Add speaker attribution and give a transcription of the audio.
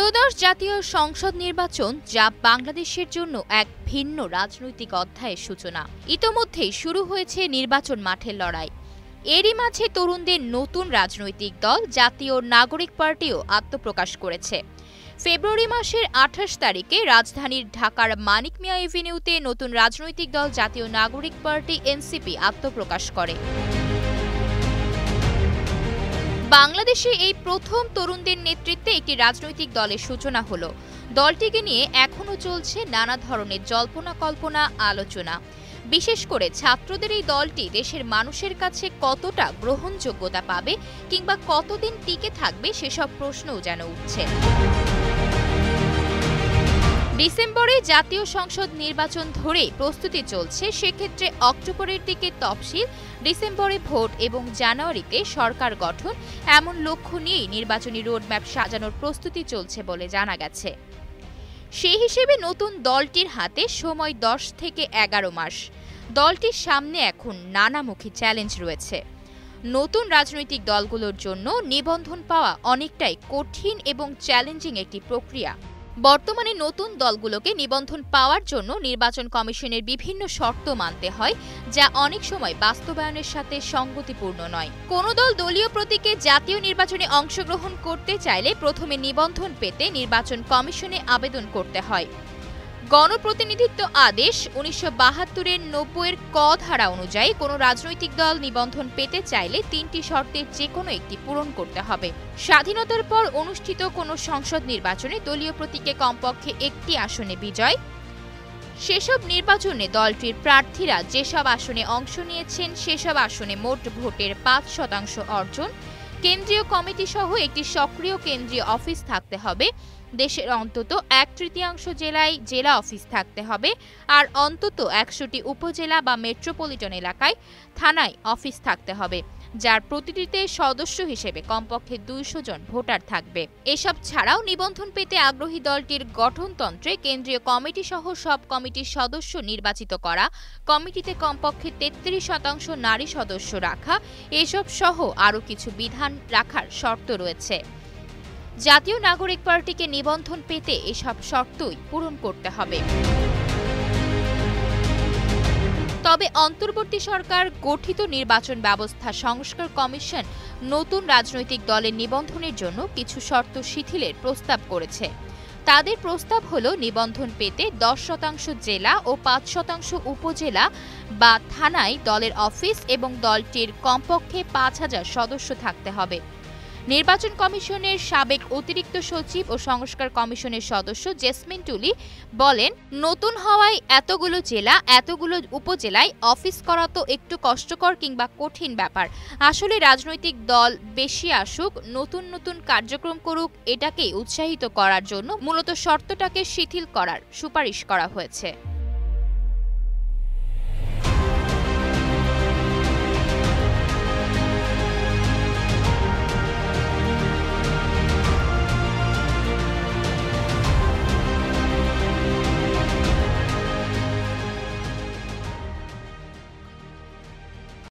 Speaker 1: ত্রয়োদশ জাতীয় সংসদ নির্বাচন যা বাংলাদেশের জন্য এক ভিন্ন রাজনৈতিক অধ্যায়ের সূচনা। ইতোমধ্যেই শুরু হয়েছে নির্বাচন মাঠের লড়াই। এরই মাঝে তরুণদের নতুন রাজনৈতিক দল জাতীয় নাগরিক পার্টিও আত্মপ্রকাশ করেছে। ফেব্রুয়ারি মাসের ২৮ তারিখে রাজধানীর ঢাকার মানিক মিয়া এভিনিউতে নতুন রাজনৈতিক দল জাতীয় নাগরিক পার্টি এনসিপি আত্মপ্রকাশ করে। বাংলাদেশে এই প্রথম তরুণদের নেতৃত্বে একটি রাজনৈতিক দলের সূচনা হলো। দলটিকে নিয়ে এখনও চলছে নানা ধরনের জল্পনা কল্পনা আলোচনা। বিশেষ করে ছাত্রদের এই দলটি দেশের মানুষের কাছে কতটা গ্রহণযোগ্যতা পাবে কিংবা কতদিন টিকে থাকবে সেসব প্রশ্নও যেন উঠছে। ডিসেম্বরে জাতীয় সংসদ নির্বাচন ধরেই প্রস্তুতি চলছে। সেক্ষেত্রে অক্টোবরের দিকে তফসিল, ডিসেম্বরে ভোট এবং জানুয়ারিতে সরকার গঠন এমন লক্ষ্য নিয়েই নির্বাচনী রোডম্যাপ সাজানোর প্রস্তুতি চলছে বলে জানা গেছে। সেই হিসেবে নতুন দলটির হাতে সময় ১০ থেকে ১১ মাস। দলটির সামনে এখন নানামুখী চ্যালেঞ্জ রয়েছে। নতুন রাজনৈতিক দলগুলোর জন্য নিবন্ধন পাওয়া অনেকটাই কঠিন এবং চ্যালেঞ্জিং একটি প্রক্রিয়া। বর্তমানে নতুন দলগুলোকে নিবন্ধন পাওয়ার জন্য নির্বাচন কমিশনের বিভিন্ন শর্ত মানতে হয়, যা অনেক সময় বাস্তবায়নের সাথে সঙ্গতিপূর্ণ নয়। কোনো দল দলীয় প্রতীকে জাতীয় নির্বাচনে অংশগ্রহণ করতে চাইলে প্রথমে নিবন্ধন পেতে নির্বাচন কমিশনে আবেদন করতে হয়। গণপ্রতিনিধিত্ব আদেশ ১৯৭২-এর ৯০-এর ক ধারা অনুযায়ী কোনো রাজনৈতিক দল নিবন্ধন পেতে চাইলে ৩টি শর্তের যে কোনো একটি পূরণ করতে হবে। স্বাধীনতার পর অনুষ্ঠিত কোনো সংসদ নির্বাচনে দলীয় প্রতীকে কমপক্ষে একটি আসনে বিজয়, সেসব নির্বাচনে দলটির প্রার্থীরা যেসব আসনে অংশ নিয়েছেন সেসব আসনে মোট ভোটের ৫% অর্জন, কেন্দ্রীয় কমিটি সহ একটি সক্রিয় কেন্দ্রীয় অফিস থাকতে হবে, দেশের অন্তত ১/৩ জেলায় জেলা অফিস থাকতে হবে, আর অন্তত ১০০টি উপজেলা বা মেট্রোপলিটন এলাকায় থানায় অফিস থাকতে হবে, যার প্রতিটিতে সদস্য হিসেবে কমপক্ষে ২০০ জন ভোটার থাকবে। এসব ছাড়াও নিবন্ধন পেতে আগ্রহী দলটির গঠনতন্ত্রে কেন্দ্রীয় কমিটি সহ সব কমিটির সদস্য নির্বাচিত করা, কমিটিতে কমপক্ষে ৩৩% নারী সদস্য রাখা, এসব সহ আরও কিছু বিধান রাখার শর্ত রয়েছে। জাতীয় নাগরিক পার্টিকে নিবন্ধন পেতে এসব শর্তই পূরণ করতে হবে। তবে অন্তর্বর্তী সরকার গঠিত নির্বাচন ব্যবস্থা সংস্কার কমিশন নতুন রাজনৈতিক দলের নিবন্ধনের জন্য কিছু শর্ত শিথিলের প্রস্তাব করেছে। তাদের প্রস্তাব হলো নিবন্ধন পেতে ১০% জেলা ও ৫% উপজেলা বা থানায় দলের অফিস এবং দলটির কমপক্ষে ৫,০০০ সদস্য থাকতে হবে। নির্বাচন কমিশনের সাবেক অতিরিক্ত সচিব ও সংস্কার কমিশনের সদস্য জেসমিন টুলি বলেন, নতুন হওয়ায় এতগুলো জেলা এতগুলো উপজেলায় অফিস করা তো একটু কষ্টকর কিংবা কঠিন ব্যাপার। আসলে রাজনৈতিক দল বেশি আসুক, নতুন নতুন কার্যক্রম করুক, এটাকে উৎসাহিত করার জন্য মূলত শর্তটাকে শিথিল করার সুপারিশ করা হয়েছে।